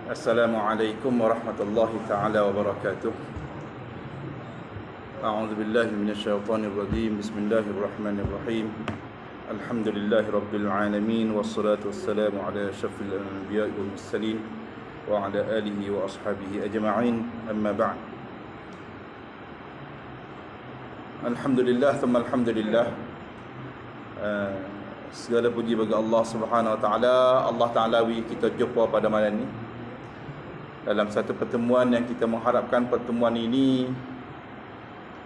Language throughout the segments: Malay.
Assalamualaikum warahmatullahi taala wabarakatuh. A'udzu billahi minasyaitonir rajim. Bismillahirrahmanirrahim. Alhamdulillahi rabbil alamin wassalatu wassalamu ala asyrafil anbiya'i wal mursalin wa ala alihi wa ashabihi ajma'in. Amma ba'd. Alhamdulillah thumma alhamdulillah. Segala puji bagi Allah Subhanahu wa taala. Allah Taala kita jumpa pada malam ni dalam satu pertemuan yang kita mengharapkan pertemuan ini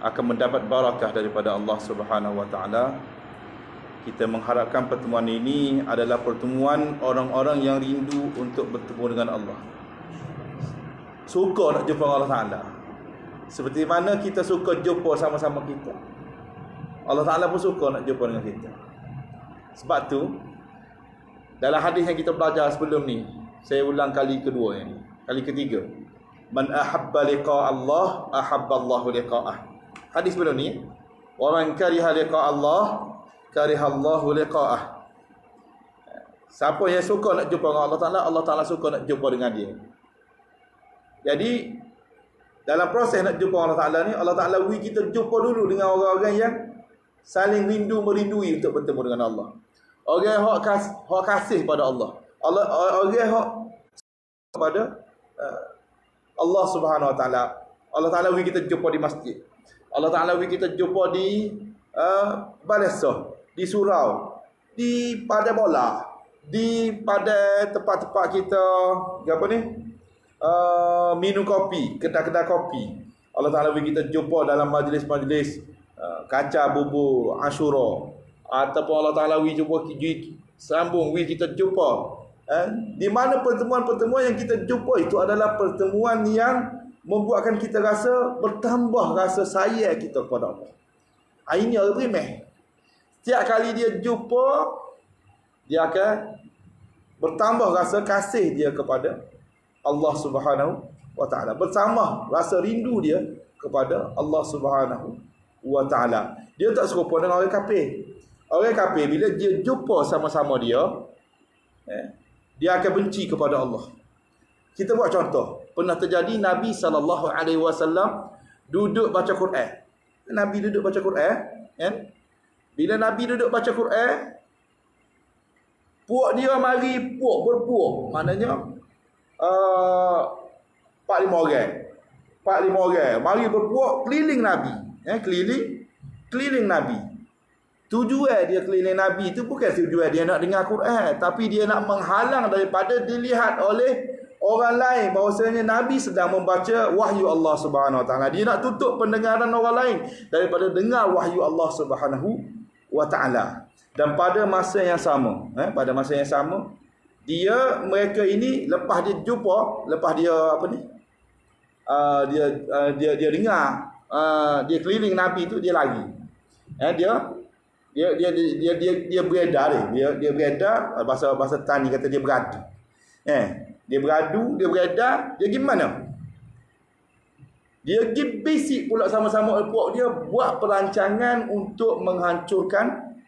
akan mendapat barakah daripada Allah Subhanahu wa taala. Kita mengharapkan pertemuan ini adalah pertemuan orang-orang yang rindu untuk bertemu dengan Allah, suka nak jumpa Allah Taala, seperti mana kita suka jumpa sama-sama kita. Allah Taala pun suka nak jumpa dengan kita. Sebab tu dalam hadis yang kita belajar sebelum ni, saya ulang kali kedua ini, kali ketiga. Man ahabba liqa Allah, ahabba Allah liqa'ah. Hadis sebelum ni, wa man kariha liqa Allah, kariha Allah liqa'ah. Siapa yang suka nak jumpa dengan Allah Taala, Allah Taala suka nak jumpa dengan dia. Jadi dalam proses nak jumpa Allah Taala ni, Allah Taala kita jumpa dulu dengan orang-orang yang saling rindu merindui untuk bertemu dengan Allah. Orang yang hak kasih pada Allah. Orang yang hak kepada Allah Subhanahu wa taala. Allah Taala kita jumpa di masjid. Allah Taala kita jumpa di balesah, di surau, di pada bola, di pada tempat-tempat kita apa ni? Minum kopi, kedai-kedai kopi. Allah Taala kita jumpa dalam majlis-majlis kaca bubur Ashura, ataupun Allah Taala jumpa sambung kita jumpa di mana pertemuan-pertemuan yang kita jumpa itu adalah pertemuan yang membuatkan kita rasa bertambah rasa sayang kita kepada Allah. Ini orang primeh. Setiap kali dia jumpa, dia akan bertambah rasa kasih dia kepada Allah Subhanahu wa taala, bertambah rasa rindu dia kepada Allah Subhanahu wa taala. Dia tak serupa dengan orang kafir. Orang kafir bila dia jumpa sama-sama dia, dia akan benci kepada Allah. Kita buat contoh. Pernah terjadi Nabi SAW duduk baca Quran. Nabi duduk baca Quran, kan? Bila Nabi duduk baca Quran, puak dia mari berpuak. Maknanya 4-5 orang. 4-5 orang mari berpuak keliling Nabi. Keliling Nabi. Tujuan dia keliling Nabi itu bukan tujuan dia nak dengar Quran, tapi dia nak menghalang daripada dilihat oleh orang lain bahawasanya Nabi sedang membaca wahyu Allah Subhanahu wa taala. Dia nak tutup pendengaran orang lain daripada dengar wahyu Allah Subhanahu wa taala. Dan pada masa yang sama, mereka ini lepas dia jumpa, lepas dia apa ni? Dia dengar, dia keliling Nabi itu, dia lari. Dia beredar dia beredar, bahasa tani kata dia beradu. Dia beradu, dia beredar, dia pergi mana? Dia pergi bisik pula sama-sama puak dia buat perancangan untuk menghancurkan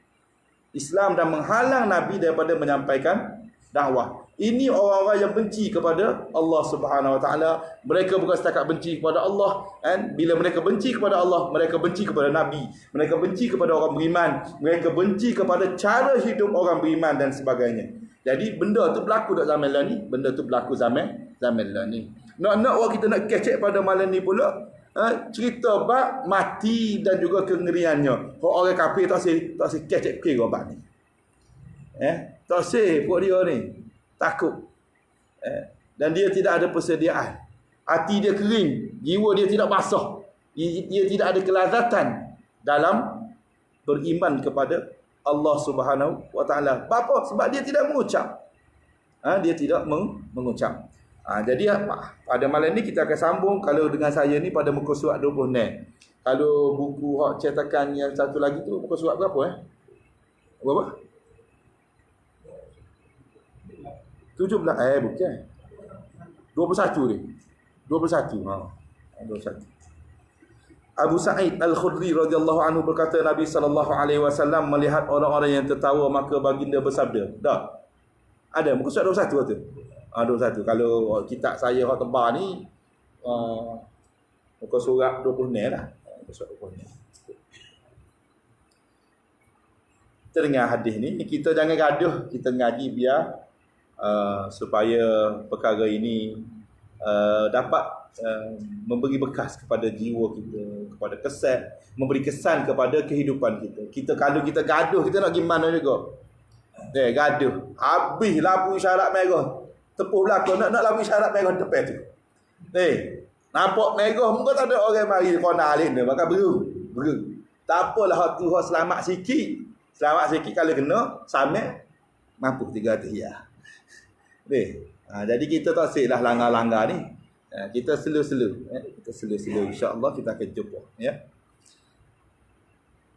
Islam dan menghalang Nabi daripada menyampaikan dakwah. Ini orang-orang yang benci kepada Allah Subhanahu wa taala. Mereka bukan setakat benci kepada Allah, kan? Bila mereka benci kepada Allah, mereka benci kepada Nabi, mereka benci kepada orang beriman, mereka benci kepada cara hidup orang beriman dan sebagainya. Jadi benda tu berlaku dak zaman lah ni, benda tu berlaku zaman lah ni. Nak orang kita nak kecek pada malam ni pula, cerita bab mati dan juga kengeriannya. Orang kafir tak si kecek kira bab ni. Tak si buat dia ni takut. Dan dia tidak ada persediaan. Hati dia kering, jiwa dia tidak basah. Dia tidak ada kelazatan dalam beriman kepada Allah Subhanahu wa taala. Apa? Sebab dia tidak mengucap. Dia tidak mengucap. Jadi pada malam ni kita akan sambung. Kalau dengan saya ni pada muka surat 26. Kalau buku hak cetakan yang satu lagi tu muka surat berapa Berapa? 17 bukan. 21 ni. 21. 21. Abu Sa'id Al-Khudri radhiyallahu anhu berkata Nabi sallallahu alaihi wasallam melihat orang-orang yang tertawa maka baginda bersabda. Dah. Ada muka surat 21 tu. 21. Kalau kitab saya hak tebal ni muka surat 20 ni lah. Muka surat 20 ni. Kita dengar hadis ni, kita jangan gaduh, kita ngaji biar supaya perkara ini dapat memberi bekas kepada jiwa kita, kepada kesan, memberi kesan kepada kehidupan kita. Kalau kita gaduh, kita nak gimana juga? Gaduh. Habis lampu isyarat merah. Tepuh belakang nak lampu isyarat merah depan tu. Nampak merah muka tak ada orang mari kona alik dia, maka beru. Tak apalah tu selamat sikit. Selamat sikit kalau kena sampai mampu 300 ya. Jadi kita tak siklah langgar-langgar ni. Kita slow-slow, kita slow-slow, insya-Allah kita akan jumpa, ya.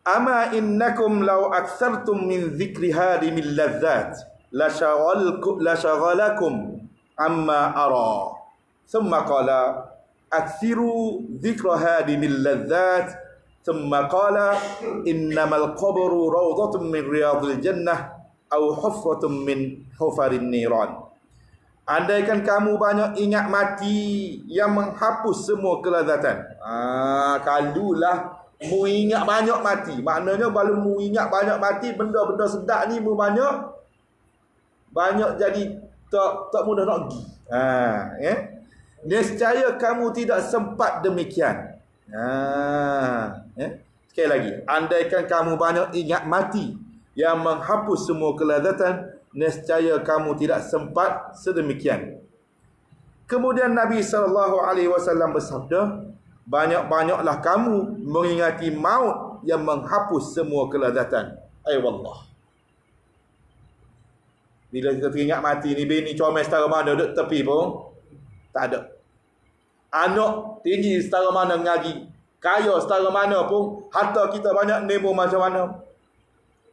Ama innakum law aktsartum min dzikri hadimil ladzat la shaghalakum amma ara. Thumma qala aktsiru dzikra hadimil ladzat. Thumma qala innamal qabru rawdatun min riyadil jannah aw hufratun min hufarin niran. Andaikan kamu banyak ingat mati yang menghapus semua kelazatan. Kalulah mu ingat banyak mati. Maknanya kalau mu ingat banyak mati, benda-benda sedap ni mu banyak jadi tak mudah nak pergi. Nescaya kamu tidak sempat demikian. Sekali lagi, andaikan kamu banyak ingat mati yang menghapus semua kelazatan, nescaya kamu tidak sempat sedemikian. Kemudian Nabi SAW bersabda, banyak-banyaklah kamu mengingati maut yang menghapus semua kelazatan. Ay wallah. Bila kita teringat mati ni, bini comel setara mana duduk tepi pun tak ada. Anak tinggi setara mana ngaji, kaya setara mana pun, harta kita banyak nemo macam mana,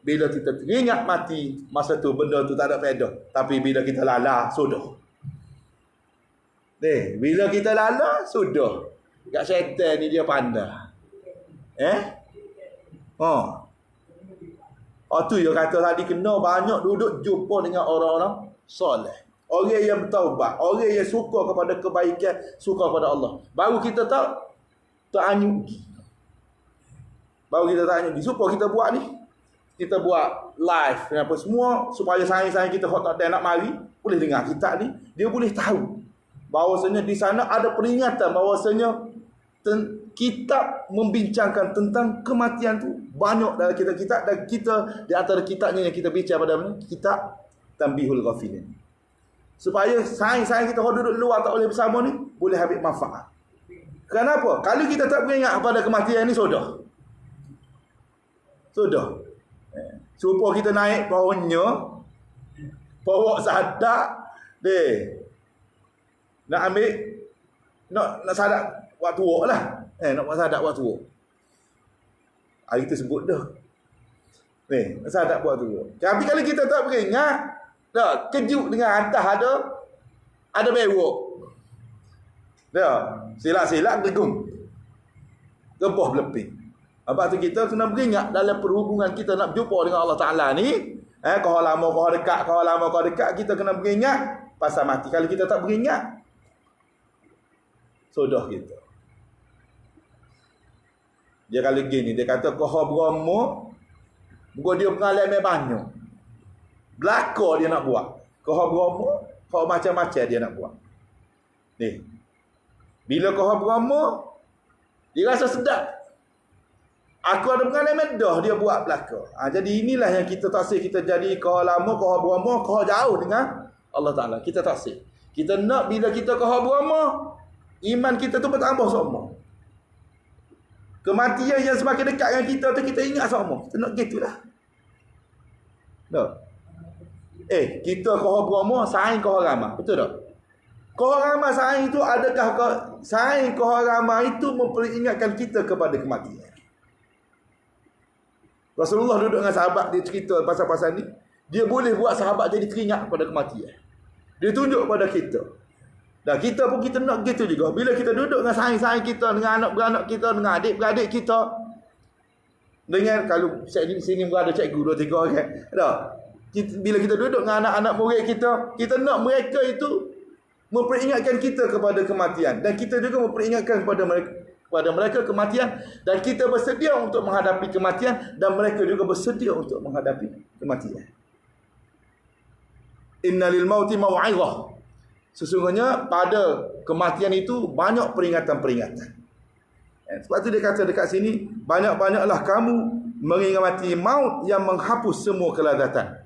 bila kita teringat mati, masa tu benda tu tak ada faedah. Tapi bila kita lala, sudah. Bila kita lala, sudah. Kat syaitan ni dia pandai. Tu dia kata tadi, kena banyak duduk jumpa dengan orang-orang soleh. Orang yang bertaubat, orang yang suka kepada kebaikan, suka kepada Allah. Baru kita tak anyuk. Supaya kita buat ni. Kita buat live apa semua supaya sains-sains kita hot tak nak mari boleh dengar kitab ni, dia boleh tahu bahawasanya di sana ada peringatan bahawasanya kitab membincangkan tentang kematian tu banyak dalam kitab-kitab, dan kita di antara kitabnya yang kita bincang pada mana kitab Tanbihul Ghafilin, supaya sains-sains kita hot duduk luar tak boleh bersama ni boleh ambil manfaat. Kenapa? Kalau kita tak beringat pada kematian ni sudah supaya kita naik pohonnya, pokok sadak nak ambil, nak sadak waktu tua lah. Nak sadak waktu tua. Hari tu sebut dah. Nak sadak waktu tua. Tapi kalau kita tak beringat, dah kejut dengan atas ada bewok. Dah silap-silap gegung. Gempah beleping. Sebab tu kita kena beringat dalam perhubungan kita nak berjumpa dengan Allah Ta'ala ni. Kau lama kau dekat, kita kena beringat pasal mati. Kalau kita tak beringat, sudah kita. Dia kalau gini, dia kata kau beromo, bukan dia pengalaman banyak. Belaka dia nak buat. Kau beromo, kau macam-macam dia nak buat. Ni. Bila kau beromo, dia rasa sedap. Aku ada pengalaman dah dia buat belaka. Jadi inilah yang kita taksir kita jadi kau lama, kau beromo, kau jauh dengan Allah Ta'ala. Kita taksir. Kita nak bila kita kau beromo, iman kita tu bertambah semua. Kematian yang semakin dekat dengan kita tu kita ingat semua. Kita nak gitulah. Tak? Kita kau beromo, saing kau ramah. Betul tak? Kau ramah saing itu adakah saing kau ramah itu memperingatkan kita kepada kematian? Rasulullah duduk dengan sahabat, dia cerita pasal-pasal ni. Dia boleh buat sahabat jadi teringat pada kematian. Dia tunjuk pada kita. Dan kita pun kita nak gitu juga. Bila kita duduk dengan saing-saing kita, dengan anak-beranak kita, dengan adik-beradik kita, dengan kalau sini berada cikgu 2-3 orang, dah. Bila kita duduk dengan anak-anak murid kita, kita nak mereka itu memperingatkan kita kepada kematian, dan kita juga memperingatkan kepada mereka kematian, dan kita bersedia untuk menghadapi kematian, dan mereka juga bersedia untuk menghadapi kematian. Innalil mauti mau'izah. Sesungguhnya pada kematian itu banyak peringatan-peringatan. Sebab tu dia kata dekat sini, banyak-banyaklah kamu mengingati maut yang menghapus semua kelazatan.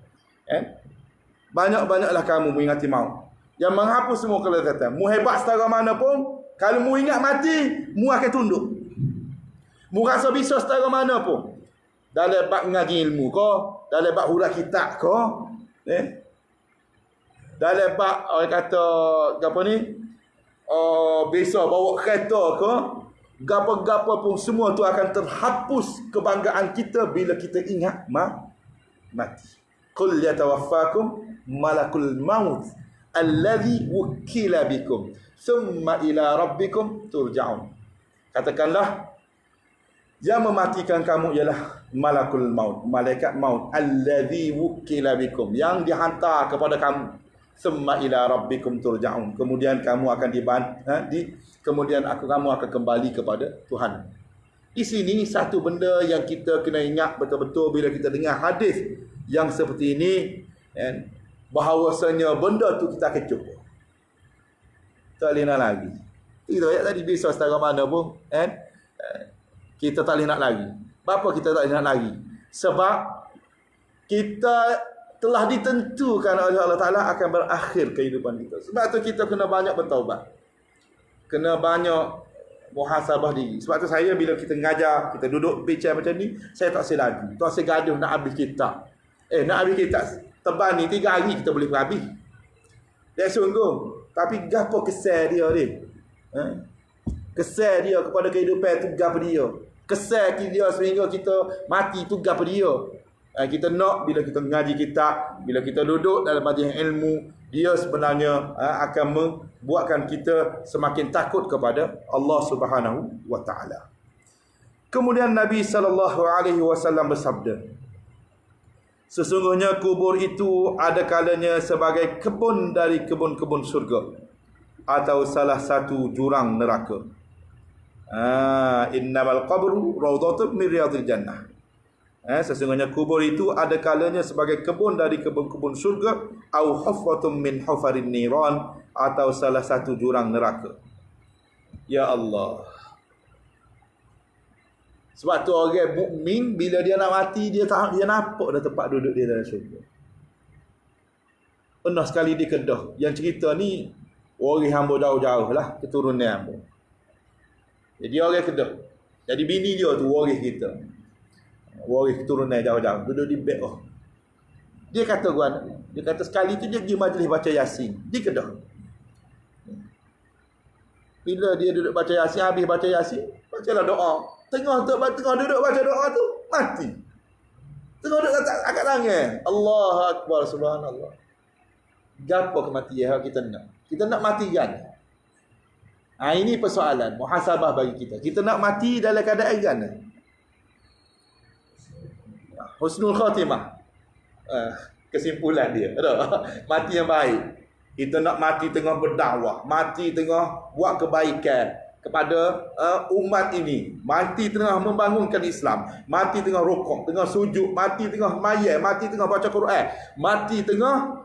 Banyak-banyaklah kamu mengingati maut yang menghapus semua kelazatan. Mu hebat setara mana pun, kalau mu ingat mati, mu akan tunduk. Mu rasa bisa setara mana pun, dalam bab ngaji ilmu ke, dalam bab huruf kitab ke, dalam bab orang kata apa ni, biasa bawa kereta ke, gapa-gapa pun semua tu akan terhapus kebanggaan kita bila kita ingat mati. Qul yatawaffakum malakul maut alladhi wukila bikum thumma ila rabbikum turja'un. Katakanlah, yang mematikan kamu ialah malakul maut, malaikat maut, alladhi wukila bikum, yang dihantar kepada kamu. Thumma ila rabbikum turja'un, kemudian kamu akan kemudian kamu akan kembali kepada Tuhan. Di sini satu benda yang kita kena ingat betul-betul bila kita dengar hadis yang seperti ini, bahawasanya benda tu kita akan cuba. Tak boleh nak lagi. Itu ayat tadi, bisa setara mana pun, kita tak boleh nak lagi. Kenapa kita tak boleh nak lagi? Sebab kita telah ditentukan oleh Allah Ta'ala akan berakhir kehidupan kita. Sebab tu kita kena banyak bertaubat, kena banyak muhasabah diri. Sebab tu saya bila kita mengajar, kita duduk bincang macam ni, saya tak say lagi, tak say gaduh nak habis kitab. Nak habis kitab tebal ni 3 hari kita boleh habis. Dia sungguh. Tapi gapo kesal dia ni? Kesal dia kepada kehidupan tu gapo dia? Kesal dia sehingga kita mati tu gapo dia? Kita nak bila kita mengaji kitab, bila kita duduk dalam majlis ilmu, dia sebenarnya akan membuatkan kita semakin takut kepada Allah Subhanahu wa taala. Kemudian Nabi sallallahu alaihi wasallam bersabda, sesungguhnya kubur itu ada kalanya sebagai kebun dari kebun-kebun surga atau salah satu jurang neraka. Innamal qabru rawdatun min riyadil jannah. Sesungguhnya kubur itu ada kalanya sebagai kebun dari kebun-kebun surga, au hufratun min hufarin niran, atau salah satu jurang neraka. Ya Allah. Sebab tu orang mukmin bila dia nak mati, dia nampak dah tempat duduk dia dalam syurga. Pernah sekali di Kedah, yang cerita ni orang hamba jauh-jauh lah, keturunan hamba. Jadi orang Kedah, jadi bini dia tu waris kita, waris keturunan jauh-jauh, duduk di bek. Dia kata dia kata sekali tu dia pergi majlis baca Yasin di Kedah. Bila dia duduk baca Yasin, habis baca Yasin, bacalah doa. Tengah duduk baca doa tu, mati. Tengah duduk angkat tangan, Allahu Akbar, subhanallah. Gapo kematian kita nak? Kita nak mati kan? Ini persoalan muhasabah bagi kita. Kita nak mati dalam keadaan kan? Husnul khatimah. Kesimpulan dia. Mati yang baik. Kita nak mati tengah berdakwah, mati tengah buat kebaikan kepada umat ini, mati tengah membangunkan Islam, mati tengah rukuk, tengah sujud, mati tengah mayat, mati tengah baca Quran, mati tengah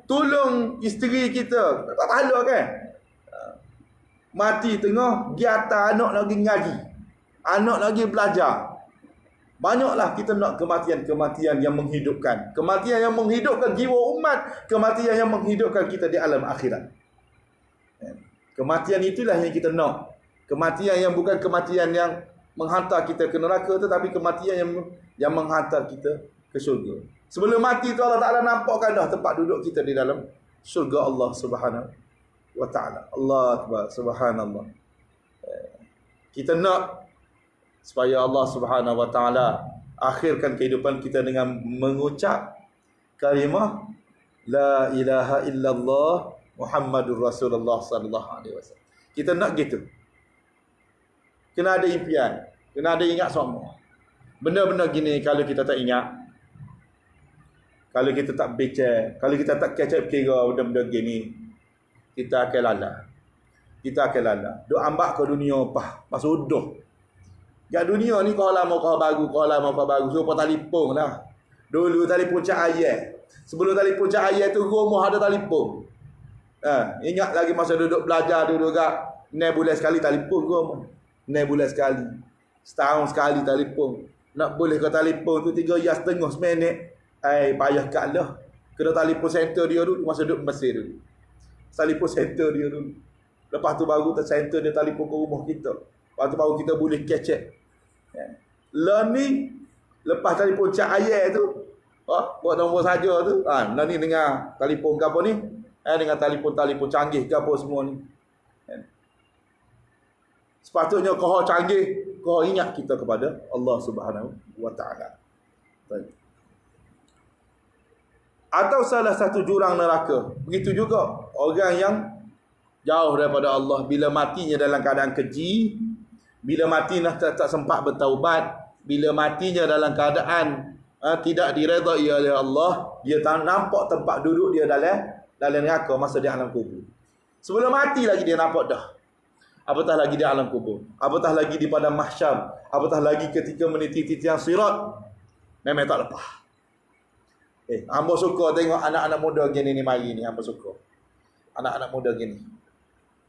tolong isteri kita, tak pahala kan? Mati tengah giata anak lagi ngaji, anak lagi belajar. Banyaklah kita nak kematian-kematian yang menghidupkan, kematian yang menghidupkan jiwa umat, kematian yang menghidupkan kita di alam akhirat. Kematian itulah yang kita nak. Kematian yang bukan kematian yang menghantar kita ke neraka, tetapi kematian yang menghantar kita ke syurga. Sebelum mati tu Allah Ta'ala nampakkan dah tempat duduk kita di dalam syurga Allah Subhanahu wa Ta'ala. Allah Akbar, subhanallah. Kita nak supaya Allah Subhanahu wa Ta'ala akhirkan kehidupan kita dengan mengucap kalimah la ilaha illallah Muhammadur Rasulullah sallallahu alaihi wasallam. Kita nak gitu. Kena ada impian, kena ada ingat semua. Benda-benda gini kalau kita tak ingat, kalau kita tak baca, kalau kita tak kecap kira benda-benda gini, kita akan lalat. Kita akan lalat. Duk ambak ke dunia apa? Masuduh. Kat dunia ni kau lama kau baru. So telefon lah. Dulu telefon cahaya. Sebelum telefon cahaya tu rumah ada telefon. Ingat lagi masa duduk belajar dulu kat 6 bulan sekali telefon rumah. 6 bulan sekali. Setahun sekali telefon. Nak boleh ke telefon tu 3 jam setengah seminit. Payah kat lah. Kena telefon center dia dulu masa duduk Mesir dulu. Telefon center dia dulu. Lepas tu baru center dia telefon ke rumah kita. Lepas tu baru kita boleh kecek. Lah ni lepas telefon cahaya tu, buat nombor saja tu. Lah ni dengar telefon ke apa ni? Dengan telefon canggih ke apa semua ni. Sepatutnya kau canggih, kau ingat kita kepada Allah Subhanahu wa taala. Baik. Atau salah satu jurang neraka. Begitu juga orang yang jauh daripada Allah, bila matinya dalam keadaan keji, bila matinya tak sempat bertaubat, bila matinya dalam keadaan tidak diredai oleh Allah, dia tak nampak tempat duduk dia dalam neraka masa di alam kubur. Sebelum mati lagi dia nampak dah. Apatah lagi di alam kubur, apatah lagi di padang mahsyar, apatah lagi ketika meniti titian sirat, memang tak lepas. Hamba suka tengok anak-anak muda gini ni mari ni, hamba suka. Anak-anak muda gini.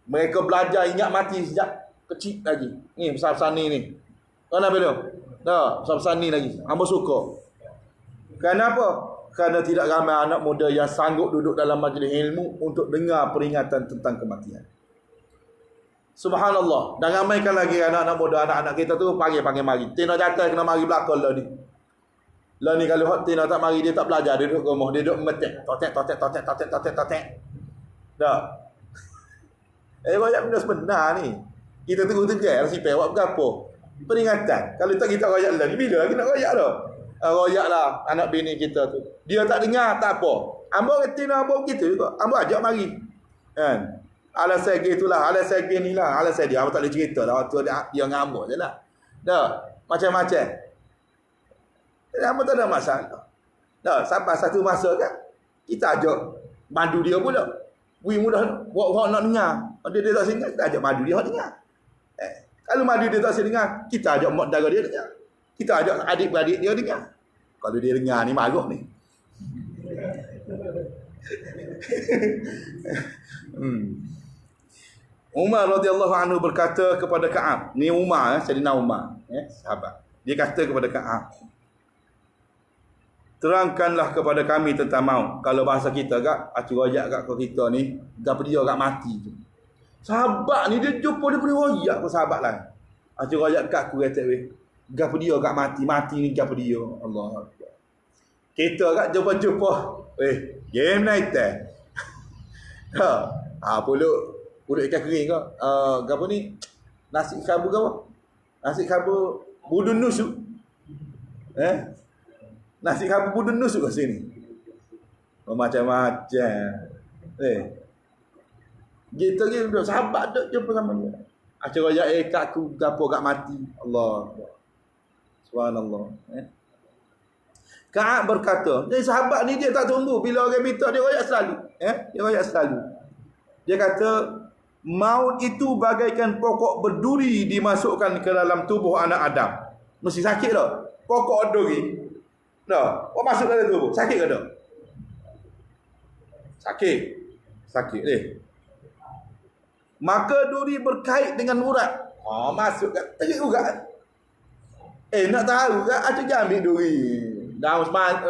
Mereka belajar ingat mati sejak kecil lagi. Ni besar-besar ni. Kenapa dia? Dah, besar-besar ni lagi. Hamba suka. Kenapa? Kerana tidak ramai anak muda yang sanggup duduk dalam majlis ilmu untuk dengar peringatan tentang kematian. Subhanallah. Dan ramaikan lagi anak-anak muda, anak-anak kita tu panggil mari. Tina jatuh kena mari belakang lah ni. Lah ni kalau hot Tina tak mari, dia tak belajar, dia duduk rumah, dia duduk memetik. Totek. Dah. Royak benda sebenar ni. Kita tengok-tengok nasib awak berapa. Peringatan. Kalau tak kita royak lah ni, bila lagi nak royak dah? Royak lah anak bini kita tu. Dia tak dengar, tak apa. Amba kata amba begitu juga. Amba ajak mari. Kan? Alasan gitulah, alasan gini lah, alasan dia. Amba tak boleh cerita lah. Waktu dia ngambuk je lah. Dah. Macam-macam. Amba tak ada masalah. Dah. Sampai satu masa kan, kita ajak madu dia pula. Mudah buat nak dengar. Dia tak dengar, kita ajak madu dia dengar. Kalau madu dia tak dengar, kita ajak mak dara dia dengar. Kita ajak adik-beradik dia dengar. Kalau dia dengar ni marah ni. Umar radhiyallahu anhu berkata kepada Ka'ab. Ni Umar, Sayyidina Umar, sahabat. Dia kata kepada Ka'ab, terangkanlah kepada kami tentang maut. Kalau bahasa kita kat, acik royak kat kita ni, gapo dia kat mati tu. Sahabat ni dia jumpa dia boleh royak pun sahabat lain. Acik royak kat aku kata weh, gapo dia kat mati ni gapo dia. Allah Akbar. Kita kat jumpa-jumpa, game night pulut ikan kering ke? Gapo ni? Nasi khabu ke apa? Nasi khabu budun nusuk. Nasi khabu budun nusuk kat sini. Macam-macam. Kita ni sahabat duk jumpa sama dia. Acik royak kat aku gapo kat mati. Allah. Subhanallah. Ka'ab berkata, jadi sahabat ni dia tak tunggu bila orang minta, dia royak selalu. Dia royak selalu. Dia kata, maut itu bagaikan pokok berduri dimasukkan ke dalam tubuh anak Adam. Mesti sakit tak? Pokok duri. Dah, masuk dalam tubuh. Sakit ke tak? Sakit Maka duri berkait dengan urat. Masuk kat terik urat. Nak tahu kan? Acik ambil duri.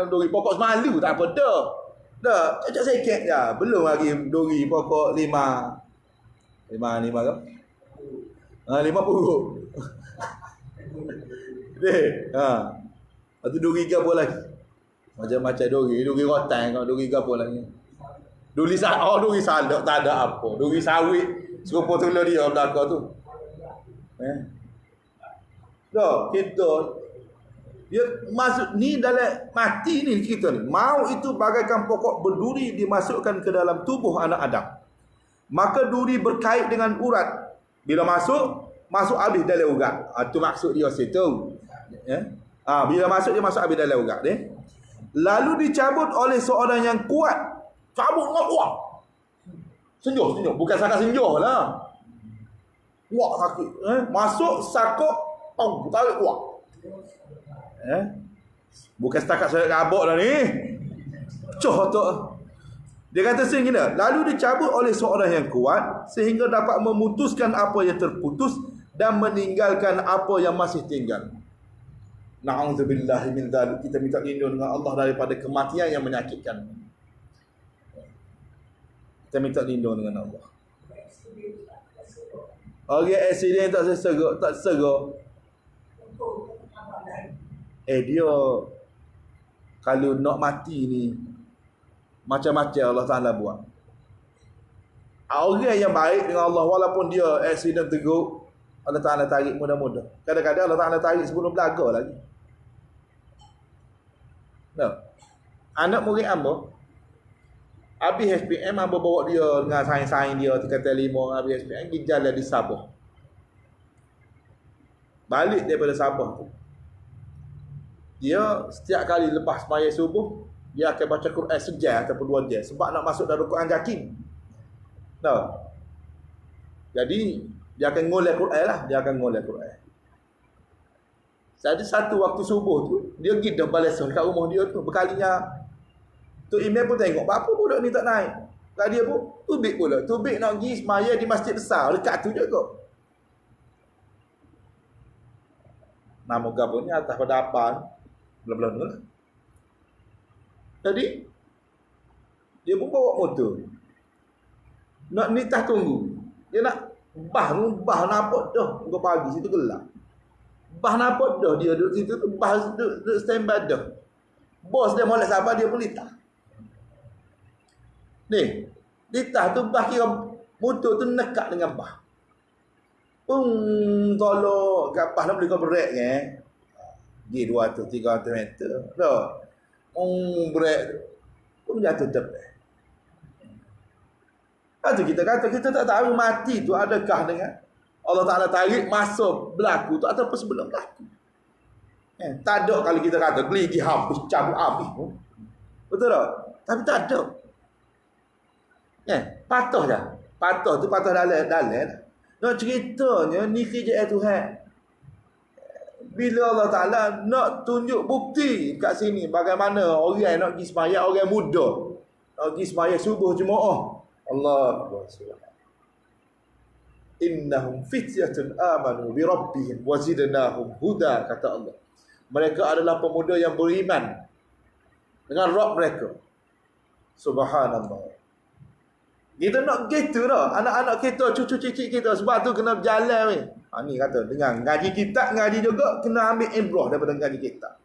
Duri pokok semalu tak apa dah. Dah, cocok sikit je. Belum lagi duri pokok 5 ke? 5 puruk. Lepas tu duri gapo lagi? Macam-macam duri rotan kau, duri gapo lagi? Duri salak tak ada apa. Duri sawit serupa tulah dia belakang tu. Dah, kita dia masuk ni dalam mati ni kita ni. Maut itu bagaikan pokok berduri dimasukkan ke dalam tubuh anak Adam. Maka duri berkait dengan urat. Bila masuk habis dalam urat. Itu maksud dia situ. Bila masuk dia masuk habis dalam urat ni. Lalu dicabut oleh seorang yang kuat. Cabut dengan kuat. Senjuh. Bukan sakat senjuh lah. Wak sakit. Masuk, sakut, tarik wak. Bukan setakat saya rabuk dah ni. Coh tu. Dia kata sehingga lalu dicabut oleh seorang yang kuat sehingga dapat memutuskan apa yang terputus dan meninggalkan apa yang masih tinggal. Na'udzubillahi min dzalik. Kita minta lindung dengan Allah daripada kematian yang menyakitkan. Kita minta lindung dengan Allah. Orang accident tak sesegak. Dia kalau nak mati ni macam-macam Allah Ta'ala buat. Orang yang baik dengan Allah walaupun dia accident teruk, Allah Ta'ala tarik mudah-mudah. Kadang-kadang Allah Ta'ala tarik sebelum belaga lagi. Anak murid hamba habis SPM, hamba bawa dia dengan sains-sains dia tingkatan 5 habis SPM pergi jalan di Sabah. Balik daripada Sabah tu, dia setiap kali lepas sembahyang subuh dia akan baca Quran sejam ataupun 2 jam sebab nak masuk dalam Quran yakin. Jadi dia akan ngoleh Quran lah, Jadi satu waktu subuh tu dia pergi dah balasan kat rumah dia tu, berkalinya tu email pun tengok apa budak ni tak naik. Kat dia pun tubik pula. Tubik nak pergi sembahyang di masjid besar dekat tu juga. Nama gabungnya atas pada apaan belah-belah lah. Jadi dia pun bawa motor nak nitah tunggu. Dia nak bah nampak dah muka pagi situ gelap. Bah nampak dah dia duduk situ tu, bah duduk standby dah. Bos dia molek sabar dia pun litah. Ni, litah tu bah kira motor tu nekat dengan bah. Tolok kapah nak beli kau brek G 200 300 meter. Dah. Brek pun jatuh tepi. Itu kita kata kita tak tahu mati tu adakah dengan Allah Ta'ala tarik masa berlaku tu ataupun sebelum berlaku. Tak ada kalau kita kata beli pergi habis cabut habis pun. Betul tak? Tapi tak ada. Patah dah. Patah tu patah dalam. Nak ceritanya ni kerja Tuhan. Bila Allah Ta'ala nak tunjuk bukti kat sini bagaimana orang nak pergi sembahyang, orang muda nak pergi sembahyang subuh jemaah. Allah Subhanahu. Innahum fityatun amanu bi rabbihim wa zidnahum huda, kata Allah. Mereka adalah pemuda yang beriman dengan Rabb mereka. Subhanallah. Kita nak gitu dah. Anak-anak kita, cucu-cucu kita. Sebab tu kena berjalan weh. Ni kata, dengan ngaji kitab, ngaji juga kena ambil ibrah daripada ngaji kitab.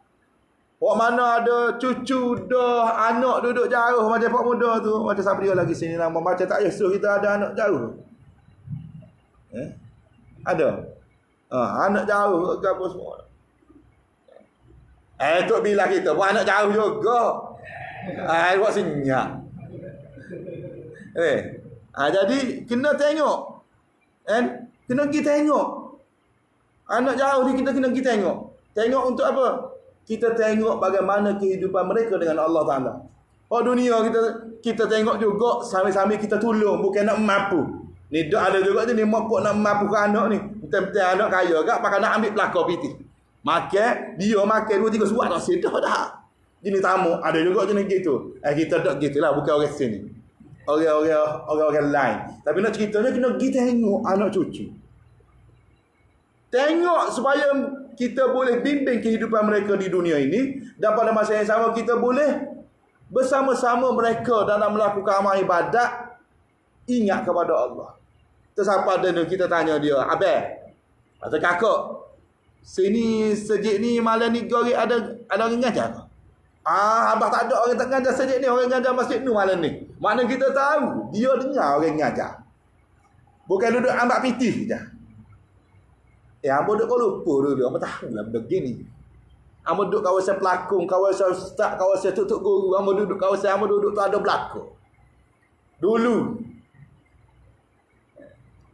Orang mana ada cucu dah, anak duduk jauh macam pak muda tu. Macam siapa dia lagi sini nama. Macam tak payah suruh kita ada anak jauh. Ada. Anak jauh ke apa semua. Tok bilah kita pun anak jauh juga. Buat senyap. Jadi kena tengok. Kena pergi tengok. Anak jauh ni kita kena pergi tengok. Tengok untuk apa? Kita tengok bagaimana kehidupan mereka dengan Allah Ta'ala. Dunia kita tengok juga sambil-sambil kita tolong, bukan nak mampu. Ni dak ada juga ni mampu nak mampu ke anak ni. Betul-betul anak kaya ke pakai nak ambil pelakor piti. Makan, dia makan 2-3 suap dah sedah dah. Jenis tamu ada juga jenis gitu. Kita tak gitulah, bukan orang sini. Orang lain. Tapi nak ceritanya kena pergi tengok anak cucu. Tengok supaya kita boleh bimbing kehidupan mereka di dunia ini, dan pada masa yang sama kita boleh bersama-sama mereka dalam melakukan amal ibadat, ingat kepada Allah. Tersiapa ada kita tanya dia, abang atau kakak, sini sejik ni malam ni gori ada orang ngajar ke? Abah tak ada orang tak ngajar sejik ni, orang ngajar masjid ni malam ni. Mana kita tahu dia dengar orang ngajar. Bukan duduk ambak pitih je. Hamba duduk kau lupa dulu. Hamba tahu lah benda gini. Hamba duduk kawasan pelakon, kawasan ustaz, kawasan tutup guru. Hamba duduk kawasan, hamba duduk tu ada belakang. Dulu.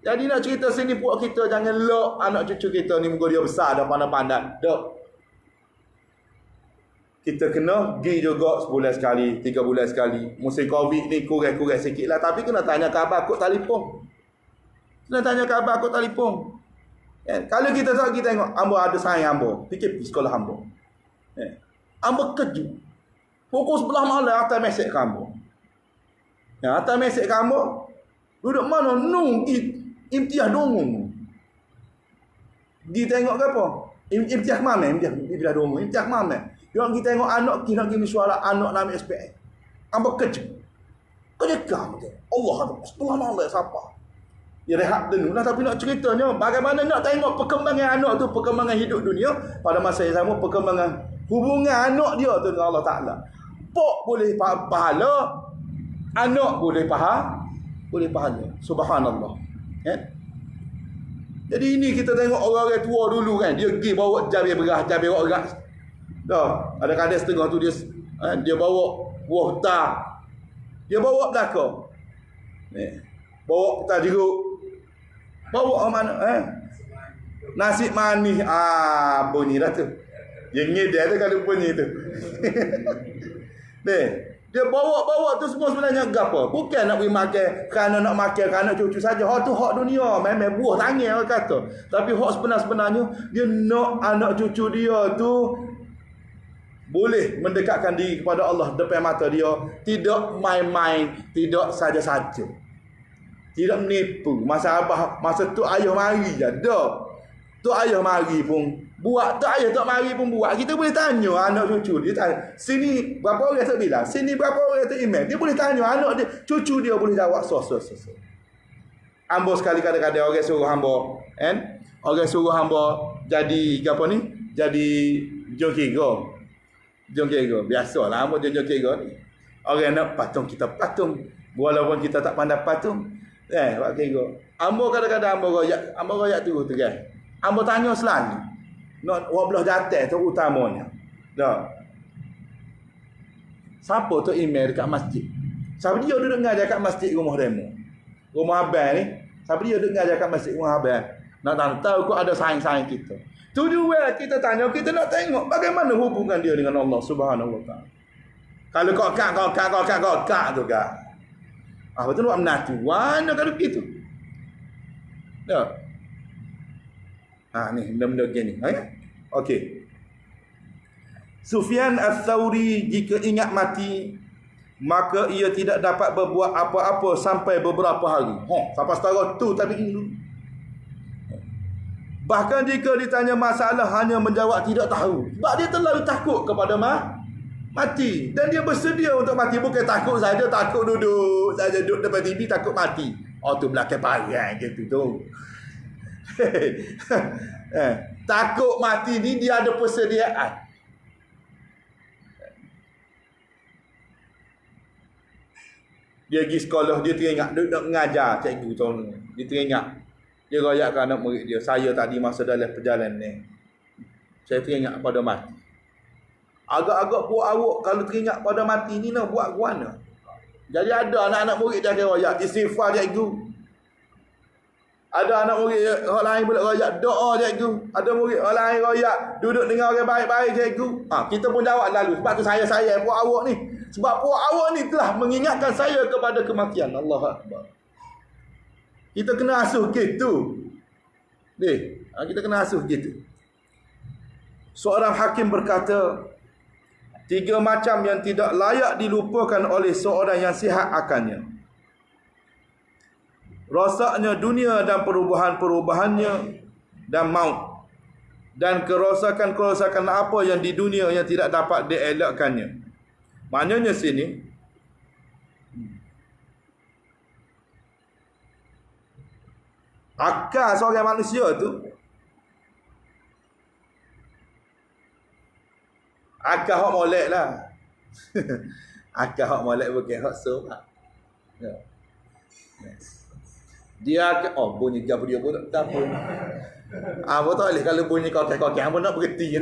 Jadi nak cerita sini puak kita jangan lock anak cucu kita ni muka dia besar dah pandai-pandai. Dok. Kita kena pergi juga sebulan sekali, 3 bulan sekali. Musim Covid ni kurang-kurang sikit lah. Tapi kena tanya khabar kot telefon. Kena tanya khabar kot telefon. Kalau kita tengok, ambo ada sayang ambo. Fikir pergi sekolah ambo. Ambo kejut. Pukul 11 malam atas mesej ke ambo. Atas mesej ke ambo. Duduk mana? Imtiah dongong. Pergi tengok ke apa? Imtiah mana? Imtiah dongong. Imtiah mana? Dia nak pergi tengok anak, kita nak pergi mesyuarat anak nama SPM. Ambo kejut. Kejekam dia. Allah ada. 10 malam siapa? Dia rehat dulu lah, tapi nak ceritanya bagaimana nak tengok perkembangan anak tu, perkembangan hidup dunia pada masa yang sama, perkembangan hubungan anak dia tu dengan Allah Ta'ala. Pok boleh pahala, anak boleh pahala. Subhanallah. Jadi ini kita tengok orang-orang tua dulu kan, dia pergi bawa jabir beras, jabir beras. Dah, ada kadang setengah tu dia bawa buah tar. Dia bawa belakang. Bawa peta jeruk. Bawa mana? Nasi manis. Bunyi dah tu. Dia ngedek tu kalau bunyi tu. Dia bawa tu semua sebenarnya gapo? Bukan nak pergi makan, kerana nak makan, kerana cucu saja. Hak tu hak dunia, memang buah tangan orang kata. Tapi hak sebenarnya dia nak anak cucu dia tu boleh mendekatkan diri kepada Allah depan mata dia, tidak main-main, tidak saja-saja. Tidak menipu. Masa tu ayah mari je. Dah. Tu ayah mari pun buat, tu ayah tak mari pun buat. Kita boleh tanya anak cucu dia tanya, sini berapa orang tak bilang, sini berapa orang tak email. Dia boleh tanya anak dia, cucu dia boleh jawab so. Ambo sekali kadang-kadang orang suruh hamba, orang suruh hamba jadi apa ni? Jadi jongkego. Biasalah hamba jongkego ni. Orang nak patung, kita patung. Walaupun kita tak pandai patung, buat kego. Ambo kadang-kadang ambo royak tu kan. Ambo tanya selalu. Nak belah jatah tu utamanya. Dah. Siapa tu email dekat masjid? Siapa dia duduk ngajar kat masjid rumah demo? Rumah abang ni. Siapa dia duduk ngajar kat masjid rumah abang? Nak tahu kok ada saing-saing kita. Tu juga kita tanya, kita nak tengok bagaimana hubungan dia dengan Allah Subhanahu Wa Taala. Kalau kau kak tu kan. Betul nak menatu. Mana kalau begitu? Dah. Ni benda-benda gini. Okey. Sufyan Ats-Tsauri jika ingat mati, maka ia tidak dapat berbuat apa-apa sampai beberapa hari. Sampai setara tu tapi ini. Bahkan jika ditanya masalah hanya menjawab tidak tahu. Sebab dia terlalu takut kepada mati. Dan dia bersedia untuk mati. Bukan takut saja, takut duduk saja, duduk depan TV takut mati. Tu belakang parang gitu tu. Takut mati ni dia ada persediaan. Dia pergi sekolah, dia teringat duduk mengajar cikgu tahun ni. Dia teringat. Dia royakkan anak murid dia, saya tadi masa dalam perjalanan ni, saya teringat pada mati. Agak-agak buat awak kalau teringat pada mati ni nak buat ke mana? Jadi ada anak-anak murid dia akan royak istighfar cikgu. Ada anak murid orang lain boleh royak doa cikgu. Ada murid orang lain royak duduk dengan orang baik-baik cikgu. Kita pun jawab lalu. Sebab tu saya buat awak ni. Sebab buat awak ni telah mengingatkan saya kepada kematian. Allah Akbar. Kita kena asuh gitu. Kita kena asuh gitu. Seorang hakim berkata, 3 macam yang tidak layak dilupakan oleh seorang yang sihat akannya. Rosaknya dunia dan perubahan-perubahannya dan maut. Dan kerosakan-kerosakan apa yang di dunia yang tidak dapat dielakkannya. Maknanya sini, akal seorang manusia tu, akal hak molek lah. Akal hak molek bukan hak sobat. Dia bunyi gapo dia pun tak pun. Apa tak boleh kalau bunyi kokek-kokek pun nak berhenti.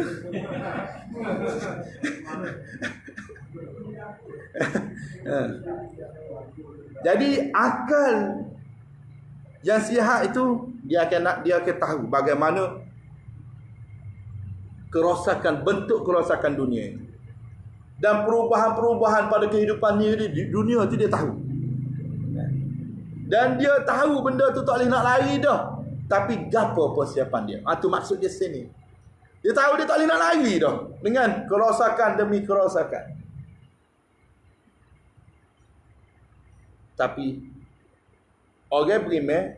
Jadi akal yang sihat itu dia akan tahu bagaimana kerosakan, bentuk kerosakan dunia itu. Dan perubahan-perubahan pada kehidupan dia di dunia tu dia tahu. Dan dia tahu benda tu tak boleh nak lari dah. Tapi gapo persiapan dia? Itu maksud dia sini. Dia tahu dia tak boleh nak lari dah. Dengan kerosakan demi kerosakan. Tapi orang beriman,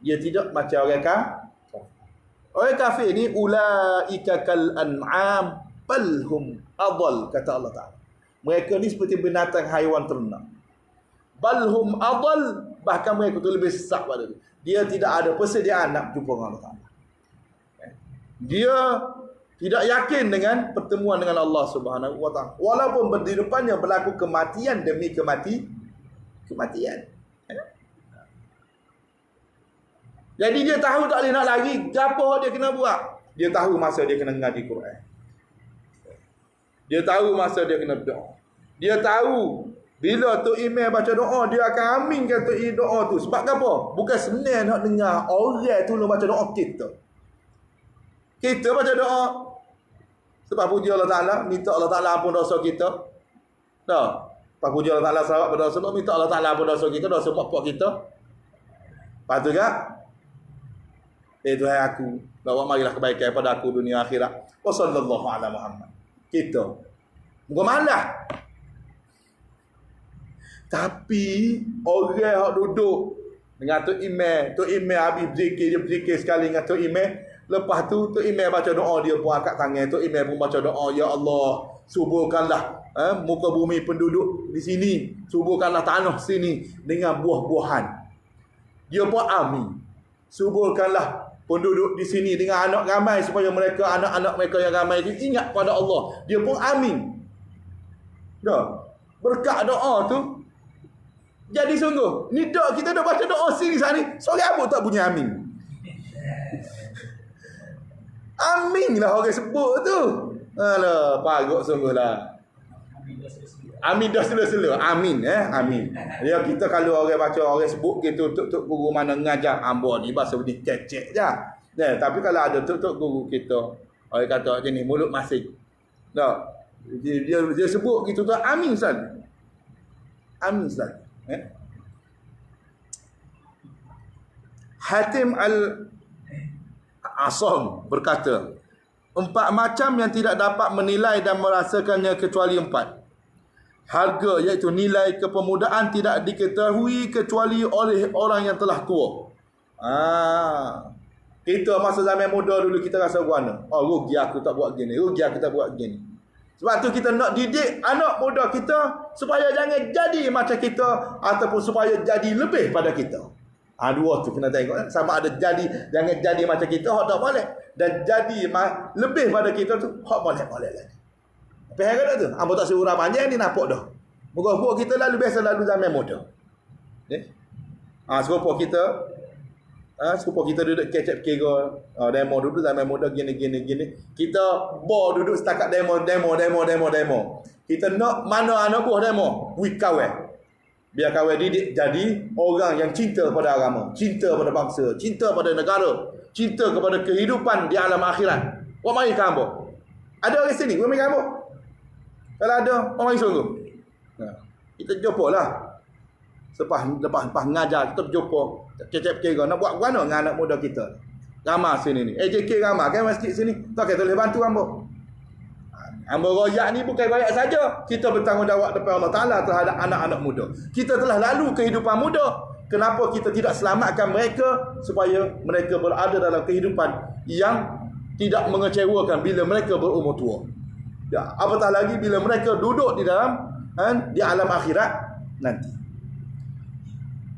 dia tidak macam orang kafir. Orang kafir ni ulaika kal an'am balhum adall, kata Allah Ta'ala. Mereka ni seperti binatang haiwan ternak. Balhum adall, bahkan mereka tu lebih sesat pada dia. Dia tidak ada persediaan nak jumpa dengan Allah Ta'ala. Dia tidak yakin dengan pertemuan dengan Allah Subhanahu Wa Ta'ala. Walaupun di depannya berlaku kematian demi kematian. Jadi dia tahu tak boleh nak lari. Apa dia kena buat? Dia tahu masa dia kena ngaji Quran. Dia tahu masa dia kena doa. Dia tahu bila Tok Imam baca doa, dia akan aminkan Tok doa tu. Sebab apa? Bukan senang nak dengar orang tu baca doa kita. Kita baca doa sebab puji Allah Ta'ala, minta Allah Ta'ala ampun dosa kita. Tak? Sebab puji Allah Ta'ala sahabat berdosa, minta Allah Ta'ala ampun dosa kita, dosa mak-pak kita. Lepas tu kan? Tuhan aku, bawa marilah kebaikan pada aku dunia akhirat. Wa sallallahu ala Muhammad. Kita muka malah. Tapi orang yang duduk dengan Tok Imam habis berzikir, dia berzikir sekali dengan Tok Imam. Lepas tu Tok Imam baca doa, dia pun angkat tangan. Tok Imam pun baca doa, ya Allah, suburkanlah muka bumi penduduk di sini, suburkanlah tanah sini dengan buah-buahan. Dia pun amin. Suburkanlah penduduk di sini dengan anak ramai, supaya mereka, anak-anak mereka yang ramai itu ingat pada Allah. Dia pun amin. Dah. Berkat doa tu jadi sungguh. Ni doa kita dah baca doa sini sana ni. Seorang pun tak bunyi amin. Amin lah orang sebut tu. Alah, parut sungguh lah. Amin dah sela-sela. Amin amin. Ya, kita kalau orang baca, orang sebut gitu, tok guru mana ngajar ambo ni bahasa dicecek je. Tapi kalau ada tok guru kita, orang kata macam ni, mulut masing. Tak. Dia sebut gitu tu, amin Ustaz. Amin Ustaz. Hatim Al-Asam berkata, 4 macam yang tidak dapat menilai dan merasakannya kecuali 4. Harga, iaitu nilai kepemudaan, tidak diketahui kecuali oleh orang yang telah tua. Kita masa zaman muda dulu kita rasa guana. Rugi aku tak buat gini, rugi aku tak buat gini. Sebab tu kita nak didik anak muda kita supaya jangan jadi macam kita, ataupun supaya jadi lebih pada kita. Dua tu kena tengok. Sama ada jangan jadi macam kita, hak tak boleh. Dan jadi lebih pada kita tu, hak boleh lagi. Faham tak tu? Apa tak surah panjang ni nampak dah. Muka-muka kita lalu biasa lalu zaman muda. Serupa kita duduk kecap kira demo duduk zaman muda gini. Kita duduk setakat demo. Kita nak mana anak buah demo, kawan. Biar kawan didik jadi orang yang cinta pada agama, cinta pada bangsa, cinta pada negara, cinta kepada kehidupan di alam akhirat. Wa mai kambo. Ada orang sini, wa mai kambo. Kalau ada, orang sungguh. Kita jumpa lah. Lepas ngajar, kita jumpa. Cecep kira. Nak buat mana dengan anak muda kita? Ramah sini ni. JK ramah kan masjid sini. Tak kita boleh bantu hamba. Hamba royak ni bukan royak saja. Kita bertanggungjawab depan Allah Ta'ala terhadap anak-anak muda. Kita telah lalu kehidupan muda. Kenapa kita tidak selamatkan mereka supaya mereka berada dalam kehidupan yang tidak mengecewakan bila mereka berumur tua? Ya, apatah lagi bila mereka duduk di dalam di alam akhirat nanti.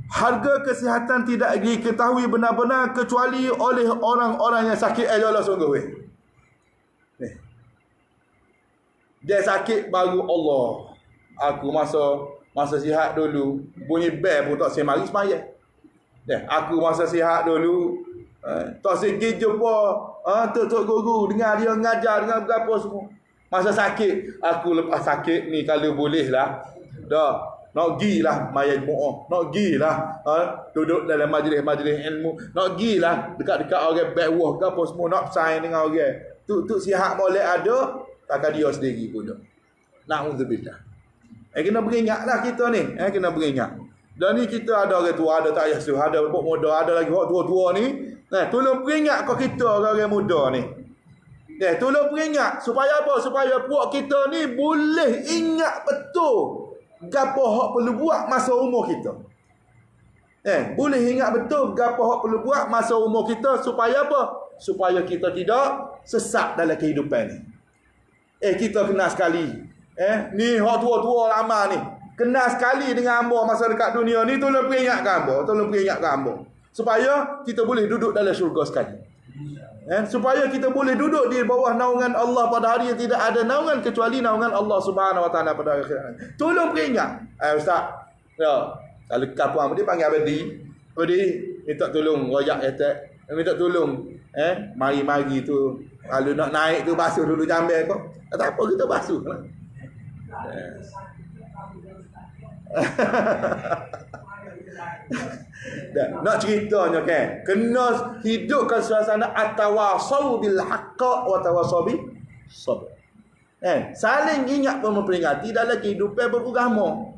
Harga kesihatan tidak diketahui benar-benar kecuali oleh orang-orang yang sakit. Allah sungguh weh. Dia sakit baru Allah. Aku masa sihat dulu, bunyi bel pun tak semari semaya. Aku masa sihat dulu, tak sedih jumpa tok guru dengar dia ngajar dengan berapa semua. Masa sakit, aku lepas sakit ni kalau boleh lah, dah nak gilah mayat mu'ah, nak gilah duduk dalam majlis-majlis ilmu, nak gilah dekat-dekat orang bawah ke apa semua, nak bersaing dengan orang. Tu sihat molek ada, takkan dia sendiri pun dah. Na'udzubillah. Kena beringatlah kita ni. Kena beringat. Dan ni kita ada orang tua, ada tak payah suruh, ada budak muda, ada lagi orang tua-tua ni. Tolong beringat kau kita orang muda ni. Tolong beringat supaya apa? Supaya puak kita ni boleh ingat betul gapo hak perlu buat masa umur kita. Boleh ingat betul gapo hak perlu buat masa umur kita supaya apa? Supaya kita tidak sesat dalam kehidupan ni. Kita kenal sekali. Ni hak tua-tua lama ni. Kenal sekali dengan hamba masa dekat dunia ni, tolong peringatkan hamba, tolong peringatkan hamba. Supaya kita boleh duduk dalam syurga sekali. Supaya kita boleh duduk di bawah naungan Allah pada hari yang tidak ada naungan kecuali naungan Allah Subhanahu Wa Taala pada akhirat. Tolong peringat. Ustaz. Ya. Kalau kapuan dia panggil abadi. Abadi minta tolong royak attack. Minta tolong mari-mari tu kalau nak naik tu basuh dulu jambe kau. Tak apa kita basuh. Nak ceritanya kan, kena hidupkan suasana at-tawasau bil haqq wa tawasau bis sabr. Saling ingat memperingati dalam kehidupan beragama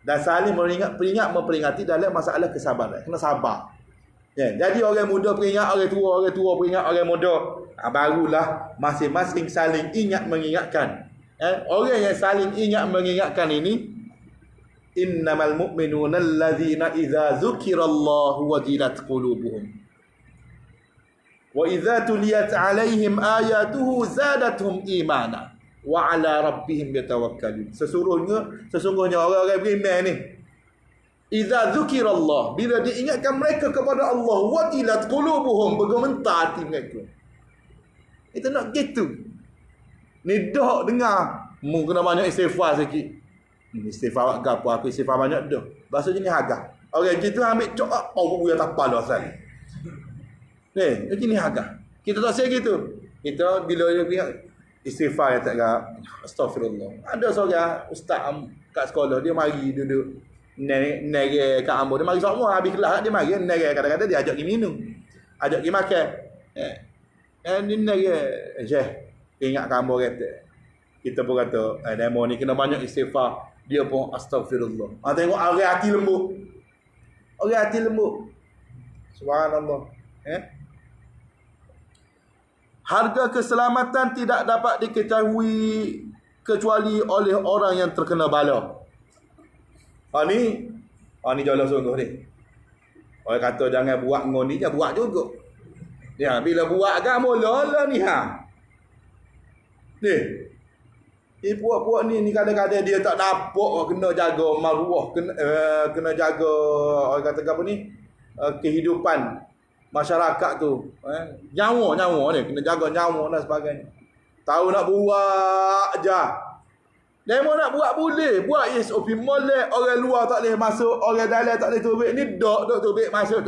dan saling memperingati dalam masalah kesabaran. Kena sabar. Jadi orang muda peringat orang tua peringat orang muda. Barulah masing-masing saling ingat mengingatkan. Orang yang saling ingat mengingatkan ini, innamal mu'minuna allazina idza dzukirallahu wajilat qulubuhum wa idza tuliyat 'alaihim ayatuhu zadatuhum imana wa 'ala rabbihim yatawakkalun. Sesungguhnya orang-orang beriman ni, idza dzukirallah, bila diingatkan mereka kepada Allah, wajilat qulubuhum, bergementar hati mereka. Itu nak gitu. Ni dah dengar, mu kena banyak istighfar sikit. Istighfar ke apa, aku istighfar banyak dah. Bahasa jenis agak. Orang gitu ambil cok, buaya tapal dah asal. Jenis agak. Kita tak say gitu. Kita bila dia istighfar tak agak, astagfirullah. Ada seorang ustaz kat sekolah, dia mari duduk nere kat ambo. Dia mari semua habis kelas dia mari nere, kadang-kadang dia ajak pergi minum. Ajak pergi makan. Ni nere, ingat kat ambo kata. Kita pun kata, demo ni kena banyak istighfar. Dia pun astagfirullah. Tengok orang hati lembut. Orang hati lembut. Subhanallah. Harga keselamatan tidak dapat diketahui kecuali oleh orang yang terkena bala. Ni jauh sungguh ni. Orang kata jangan buat ngoni, jangan buat juga. Bila buat kan mula-mula ni puak-puak ni kadang-kadang dia tak dapat kena jaga maruah, kena jaga orang kata apa ni, kehidupan masyarakat tu. Nyawa ni kena jaga nyawa dan sebagainya. Tahu nak buat je. Demo nak buat boleh, buat SOP molek, orang luar tak boleh masuk, orang dalam tak boleh tubik ni, dok tubik masuk.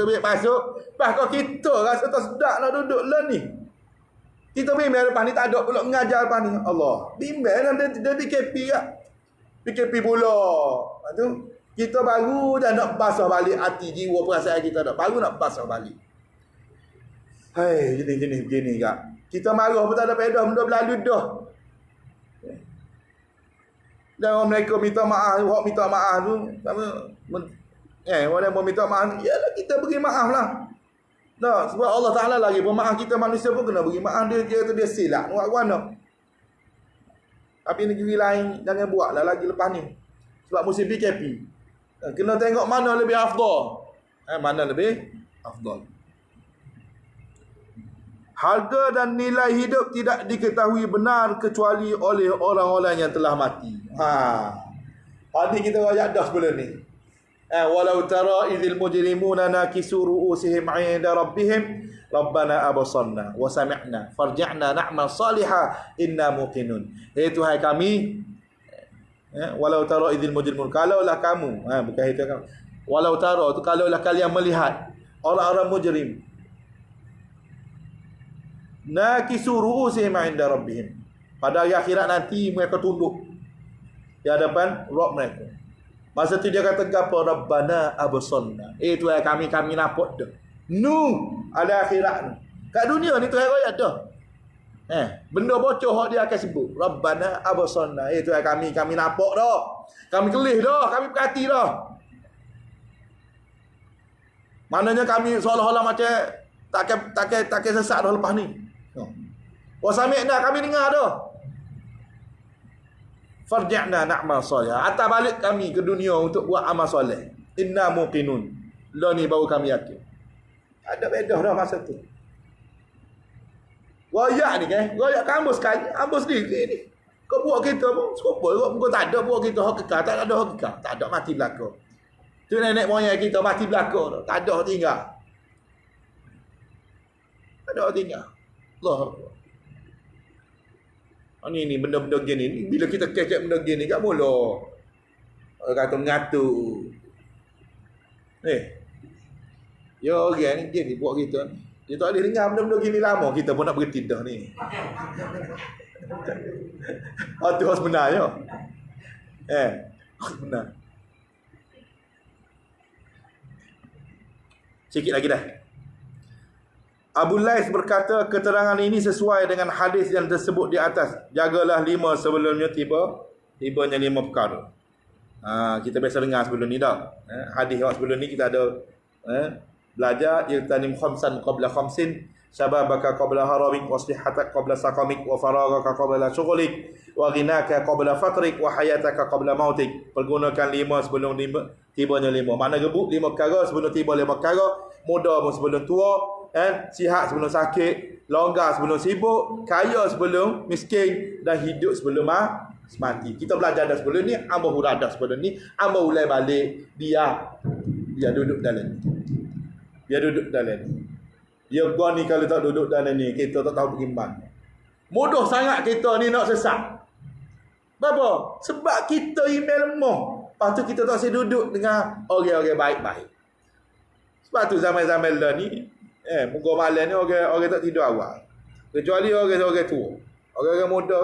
Pas kau kita rasa tak sedap nak duduk lah ni. Kita bimbang lepas ni tak ada pula mengajar lepas ni. Allah. Bimbang dia PKP lah. PKP pula. Lepas tu, kita baru dah nak basuh balik hati, jiwa, perasaan kita dah. Baru nak basuh balik. Jenis-jenis begini kak. Kita marah pun tak ada pedah, benda berlalu dah. Dan orang mereka minta maaf, orang minta maaf tu, orang yang minta maaf, yalah kita beri maaf lah. Nah, sebab Allah Ta'ala lagi pemaaf kita manusia pun kena bagi maaf dia silap buat mana. Tapi negeri lain jangan buatlah lagi lepas ni. Sebab musim PKP. Kena tengok mana lebih afdal. Mana lebih afdal. Harga dan nilai hidup tidak diketahui benar kecuali oleh orang-orang yang telah mati. Tadi kita royak dah sebelum ni. Walau tara idzil mujrimuna nakisu ru'usihim 'inda rabbihim rabbana absarna wa sami'na farji'na na'mal salihah inna muqinun. Tuhan kami, walau tara idzil mujrimun, kalaulah kamu, bukan itu kamu, walau tara tu kalaulah kalian melihat orang-orang mujrim nakisu ru'usihim 'inda rabbihim, pada hari akhirat nanti mereka tunduk di hadapan Rabb mereka. Masa tu dia kata apa? Rabbana absarna. Tuhan kami nampak dah. Ada akhirat ni. Kat dunia ni Tuhan royak dah. Benda bocor hak dia akan sebut. Rabbana abasarna. Itu kami nampak dah. Kami kelih dah, kami perhati dah. Maknanya kami seolah-olah macam takkan sesat dah lepas ni. Wa sami'na, kami dengar dah. Farji'na na'mal soleh. Atas balik kami ke dunia untuk buat amal soleh. Inna muqinun. Lah ni baru kami yakin. Ada bedah dah masa tu. Royak ni kan, royak kamu sekali, ambil sendiri ni. Kau buat kita pun, serupa juga. Muka tak ada buat kita hak kekal, tak ada hak kekal. Tak ada mati belaka. Tu nenek moyang kita mati belaka tu. Tak ada hak tinggal. Tak ada hak tinggal. Allah. Ni benda-benda gini ni. Bila kita kecek benda gini kat mula. Orang kata mengatur. Ya orang ni gini buat kita ni. Dia tak boleh dengar benda-benda gini lama. Kita pun nak berhenti dah ni. Itu hak sebenarnya. Hak sebenar. Sikit lagi dah. Abu Lais berkata, keterangan ini sesuai dengan hadis yang tersebut di atas. Jagalah 5 sebelumnya tibanya 5 perkara. Kita biasa dengar sebelum ni dah. Hadis yang sebelum ni kita ada belajar iltanim khamsan qabla khamsin, syababaka qabla haramik, waslihatak qabla sakamik, wa faragaka qabla syughlik, wa ghinaka qabla fatrik, wa hayataka qabla mautik. Pergunakan 5 sebelum tibanya 5. Makna gebuk 5 perkara sebelum tiba 5 perkara. Muda pun sebelum tua, sihat sebelum sakit, longgar sebelum sibuk, kaya sebelum miskin, dan hidup sebelum mati. Kita belajar dah sebelum ni, Abu Hurairah sebelum ni, Abu ulai balik, dia duduk dalam ni. Dia duduk dalam ni. Dia gua ni kalau tak duduk dalam ni, kita tak tahu pergi mana. Mudah sangat kita ni nak sesat. Kenapa? Sebab kita email lemah. Lepas tu kita tak boleh duduk dengan orang-orang baik-baik. Sebab tu zaman-zaman dah ni, muka malam ni orang tak tidur awal. Kecuali orang tua. Orang-orang muda,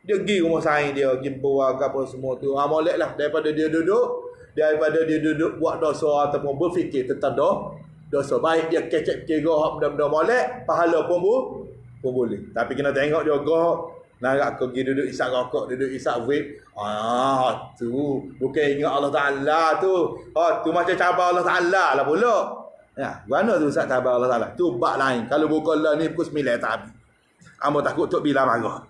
dia pergi rumah saing dia, pergi buat apa semua tu. Molek lah daripada dia duduk buat dosa ataupun berfikir tentang dosa. Baik dia kecek kira hak benda-benda molek, pahala pun boleh. Tapi kena tengok juga, nak kau pergi duduk isap rokok, duduk isap vape. Tu bukan ingat Allah Ta'ala tu. Tu macam cabar Allah Ta'ala lah pula. Mana tu Ustaz cabar Allah Ta'ala? Tu bab lain. Kalau buka lah ni pukul 9 tak habis. Amba takut Tok Bila marah.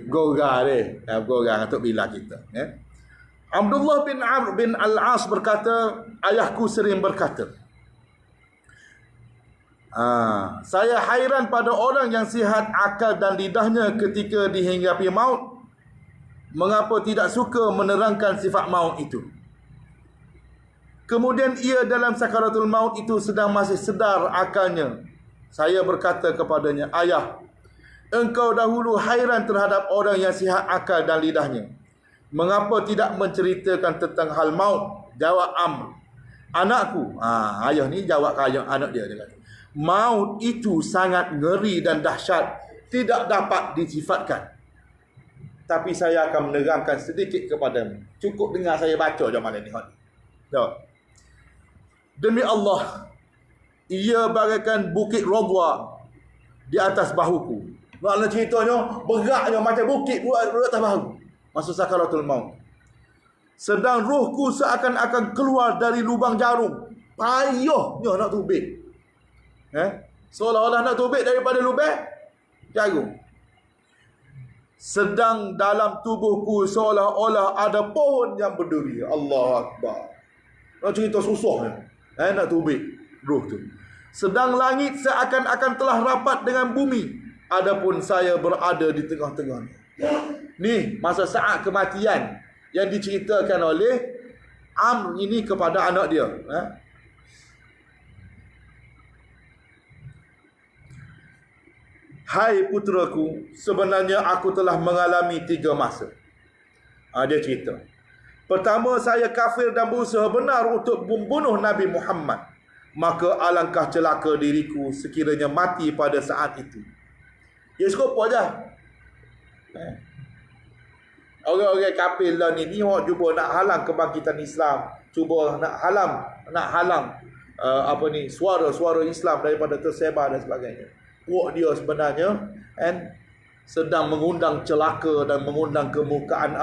Gorah dia. Gorah Tok Bila kita. Abdullah bin Amr bin Al-As berkata, ayahku sering berkata, saya hairan pada orang yang sihat akal dan lidahnya ketika dihinggapi maut. Mengapa tidak suka menerangkan sifat maut itu? Kemudian ia dalam sakaratul maut itu sedang masih sedar akalnya. Saya berkata kepadanya, ayah, engkau dahulu hairan terhadap orang yang sihat akal dan lidahnya. Mengapa tidak menceritakan tentang hal maut? Jawab Amr, anakku. Ayah ni jawab ke anak dia kata, maut itu sangat ngeri dan dahsyat, tidak dapat disifatkan. Tapi saya akan menerangkan sedikit kepadamu. Cukup dengar saya baca je malam ni. Demi Allah, ia bagaikan bukit Radwa di atas bahuku. Maknanya ceritanya beratnya macam bukit di atas bahu masa sakaratul maut. Sedang rohku seakan-akan keluar dari lubang jarum. Payahnya nak tubik. Seolah-olah nak tubik daripada lubang jarum. Sedang dalam tubuhku seolah-olah ada pohon yang berduri. Allah Akbar. Nak cerita susah nak tubik roh tu. Sedang langit seakan-akan telah rapat dengan bumi, adapun saya berada di tengah-tengahnya. Ni masa saat kematian yang diceritakan oleh Amr ini kepada anak dia. Hai putraku, sebenarnya aku telah mengalami 3 masa. Dia cerita. Pertama, saya kafir dan berusaha benar untuk membunuh Nabi Muhammad. Maka alangkah celaka diriku sekiranya mati pada saat itu. Ya serupa je. Orang-orang kafir lah ni, orang cuba nak halang kebangkitan Islam. Cuba nak halang suara-suara Islam daripada tersebar dan sebagainya. Puak dia sebenarnya sedang mengundang celaka dan mengundang kemurkaan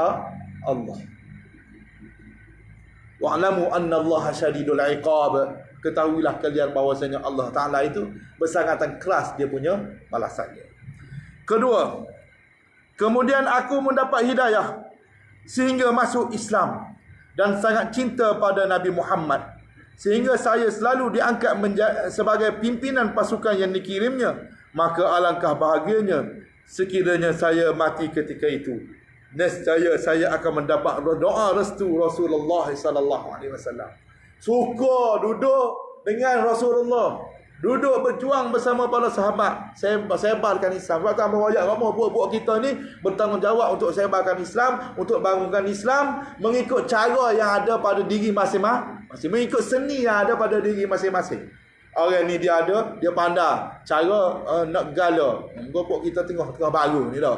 Allah. Wa'lamu anna Allah syadidul iqab. Ketahuilah kalian bahawasanya Allah Ta'ala itu bersangatan keras dia punya balasannya. Kedua, kemudian aku mendapat hidayah sehingga masuk Islam dan sangat cinta pada Nabi Muhammad, sehingga saya selalu diangkat sebagai pimpinan pasukan yang dikirimnya. Maka alangkah bahagianya sekiranya saya mati ketika itu. Nescaya saya akan mendapat doa restu Rasulullah sallallahu alaihi wasallam. Suka duduk dengan Rasulullah, duduk berjuang bersama para sahabat, sebarkan Islam. Sebab tu ayat ramai buat kita ni bertanggungjawab untuk sebarkan Islam, untuk bangunkan Islam mengikut cara yang ada pada diri masing-masing, mengikut seni yang ada pada diri masing-masing. Orang ni dia pandai cara nak gala. Gopok kita tengah baru ni dah.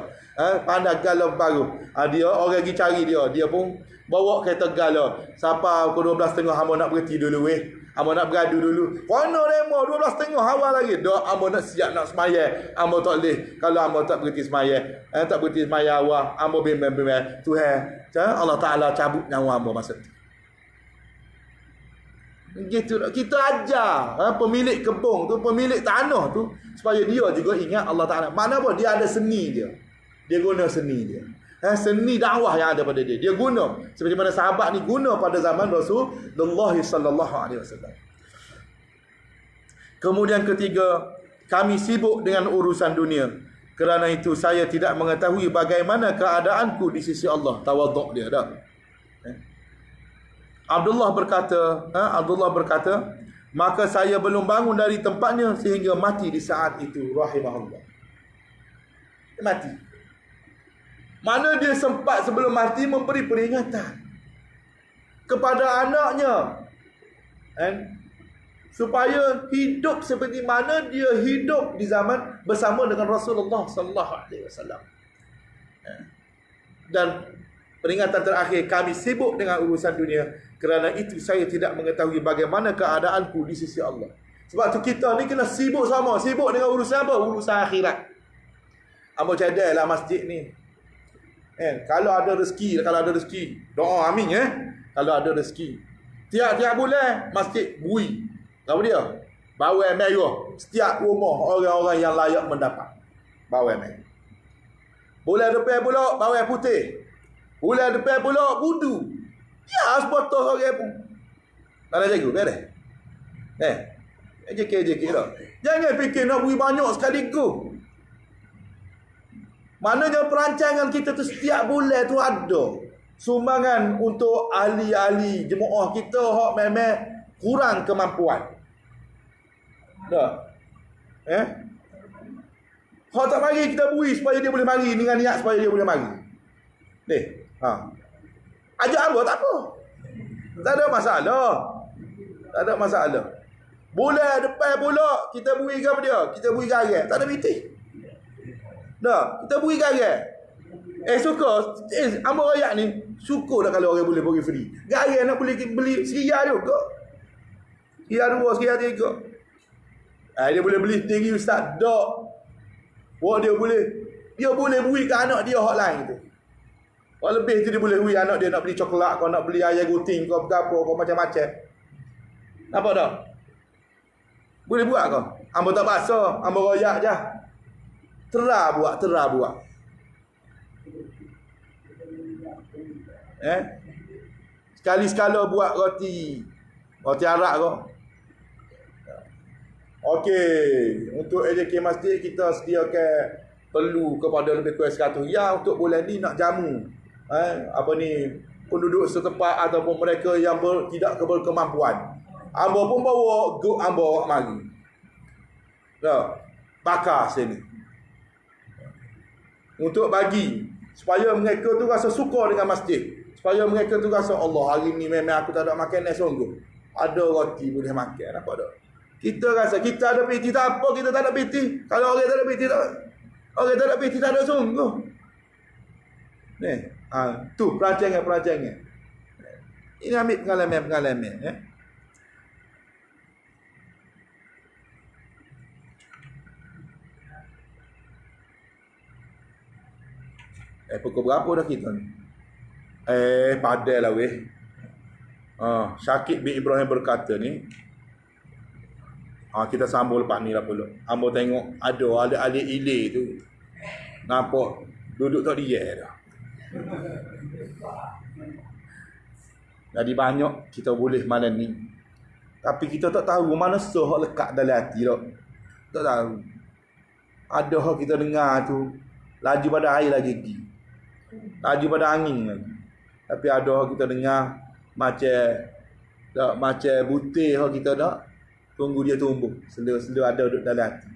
Pandai gala baru. Dia orang pergi cari dia pun bawa kereta gala. Siapa pukul 12.30 hamba nak berhenti dulu hamba nak beradu dulu. Kono demo 12.30 awal lagi. Dak hamba nak siap nak sembahyang. Hamba tak boleh kalau hamba tak berhenti sembahyang. Tak berhenti sembahyang awal, hamba bimbang-bimbang. Tuhan, Allah Taala cabut nyawa hamba masa tu. Gitu kita ajar pemilik kebun tu, pemilik tanah tu, supaya dia juga ingat Allah Ta'ala. Mana apa? Dia ada seni dia. Dia guna seni dia. Seni dakwah yang ada pada dia. Dia guna. Seperti mana sahabat ni guna pada zaman Rasulullah sallallahu alaihi wasallam. Kemudian ketiga, kami sibuk dengan urusan dunia. Kerana itu saya tidak mengetahui bagaimana keadaanku di sisi Allah. Tawaduk dia dah. Abdullah berkata, maka saya belum bangun dari tempatnya sehingga mati di saat itu, rahimahullah. Dia mati. Mana dia sempat sebelum mati memberi peringatan kepada anaknya, supaya hidup seperti mana dia hidup di zaman bersama dengan Rasulullah sallallahu alaihi wasallam. Dan peringatan terakhir, kami sibuk dengan urusan dunia. Kerana itu saya tidak mengetahui bagaimana keadaanku di sisi Allah. Sebab tu kita ni kena sibuk sama. Sibuk dengan urusan apa? Urusan akhirat. Ambo cadailah masjid ni. Kalau ada rezeki, doa amin kalau ada rezeki. Tiap-tiap bulan masjid bui. Apa dia? Bawai merah. Setiap rumah orang-orang yang layak mendapat bawai merah. Bulan depan pula bawai putih. Bulan depan pula budu. Ya, sepotong orang pun. Tak ada jago, beres. JK dah. Jangan fikir nak beri banyak sekaligus. Maknanya perancangan kita tu setiap bulan tu ada sumbangan untuk ahli-ahli jemaah kita hak memang kurang kemampuan. Dah. Hak tak mari kita beri supaya dia boleh mari dengan niat supaya dia boleh mari. Ajak hamba tak apa. Tak ada masalah. Bulan depan pula kita beri ke apa dia? Kita beri garang. Tak ada meeting. Dah, kita beri garang. Suka. Hamba rakyat ni syukur dah kalau orang boleh bagi free. Garang nak boleh beli seria juga. Seria 2, seria 3. Dia boleh beli sendiri ustaz. Tak. Dia boleh beri ke anak dia hak lain tu. Kalau lebih tu dia boleh beri anak dia nak beli coklat, kau nak beli ayam guting, kau apa, kau macam-macam. Nampak tak? Boleh buat kau. Hamba tak paksa, hamba royak je. Terah buat. Sekali-sekala buat roti arak kau. Okey, untuk AJK Masjid kita sediakan perlu kepada lebih kurang 100 ya untuk bulan ni nak jamu. Penduduk setempat ataupun mereka yang tidak berkemampuan. Hamba pun bawa grup hamba mari. Dah, bakar sini. Untuk bagi supaya mereka tu rasa suka dengan masjid. Supaya mereka tu rasa Allah hari ni memang aku tak ada makan sungguh. Ada roti boleh makan, apa dak? Kita rasa kita ada piti tak apa, kita tak ada piti. Kalau orang tak ada piti tak. Orang tak ada piti tak ada sungguh. Tu perancangan. Ini ambil pengalaman. Pukul berapa dah kita ni? Padai lah weh. Syakib bin Ibrahim berkata ni, kita sambung lepas ni lah pula. Ambo tengok ada alik-alik ile tu. Nampak duduk tak dia dah. Jadi banyak kita boleh malam ni. Tapi kita tak tahu mana sah lekat dalam hati tak. Tak tahu. Ada hak kita dengar tu laju pada air lagi pergi. Laju pada angin lagi. Tapi ada hak kita dengar macam butir hak kita nak tunggu dia tumbuh. Sela ada duduk dalam hati.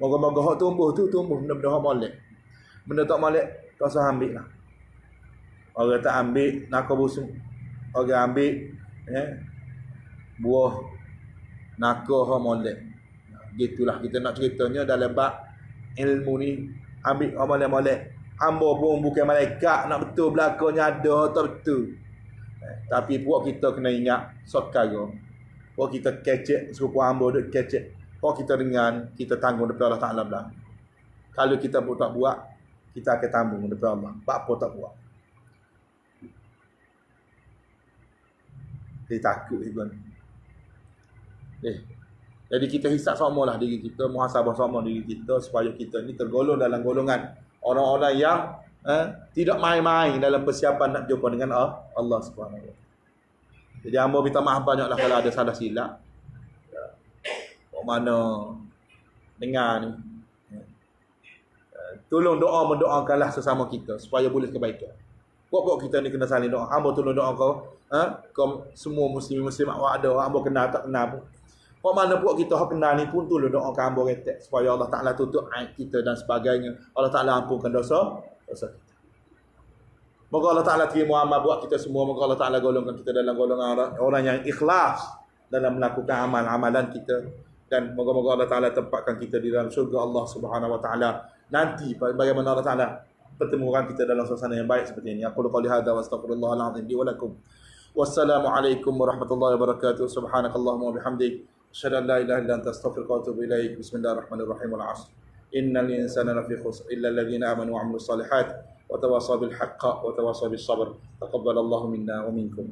Moga-moga hak tumbuh tu tumbuh benda-benda hak molek. Benda tak molek tak usah ambil lah. Orang tak ambil nakau busuk. Orang ambil buah nakau hak molek. Gitulah kita nak ceritanya dalam bab ilmu ni. Ambil hak molek-molek. Hamba pun bukan malaikat nak betul belakangnya ada tak betul. Tapi puak kita kena ingat sekarang. Puak kita kecek suku hamba duk kecek. Puak kita dengan kita tanggung depan Allah Taala belakang. Kalau kita pun tak buat, kita akan tanggung depan Allah. Apa tak buat. Dia takut tuan. Jadi kita hisap samalah diri kita, muhasabah sama diri kita supaya kita ni tergolong dalam golongan orang-orang yang tidak main-main dalam persiapan nak jumpa dengan Allah Subhanahu Wa Taala. Jadi hamba minta maaf banyaklah kalau ada salah silap. Mana dengar ni. Tolong mendoakanlah sesama kita supaya boleh kebaikan. Pokok kita ni kena saling doa. Hamba tolong doa kau semua muslimat wa ada hamba kenal tak kenal pun. Kok mana pun kita kenal ni pun tolong doakan hamba retek supaya Allah Taala tutup aib kita dan sebagainya. Allah Taala ampunkan dosa kita. Moga Allah Taala terima amal buat kita semua. Moga Allah Taala golongkan kita dalam golongan orang yang ikhlas dalam melakukan amalan kita. Dan moga-moga Allah Taala tempatkan kita di dalam syurga Allah Subhanahu Wa Taala nanti bagaimana Allah Taala pertemukan kita dalam suasana yang baik seperti ini. Aku qali hadza wa astaghfirullahal azim li wa lakum. Wassalamualaikum warahmatullahi wabarakatuh. Subhanakallahumma wa bihamdik asyhadu an la ilaha illa anta astaghfiruka wa atubu ilaik. Bismillahirrahmanirrahim. Wal 'ashr. Innal insana lafi khusr illa alladhina amanu wa 'amilus solihat wa tawassaw bil haqqi wa tawassaw bis sabr. Taqabbalallahu minna wa minkum.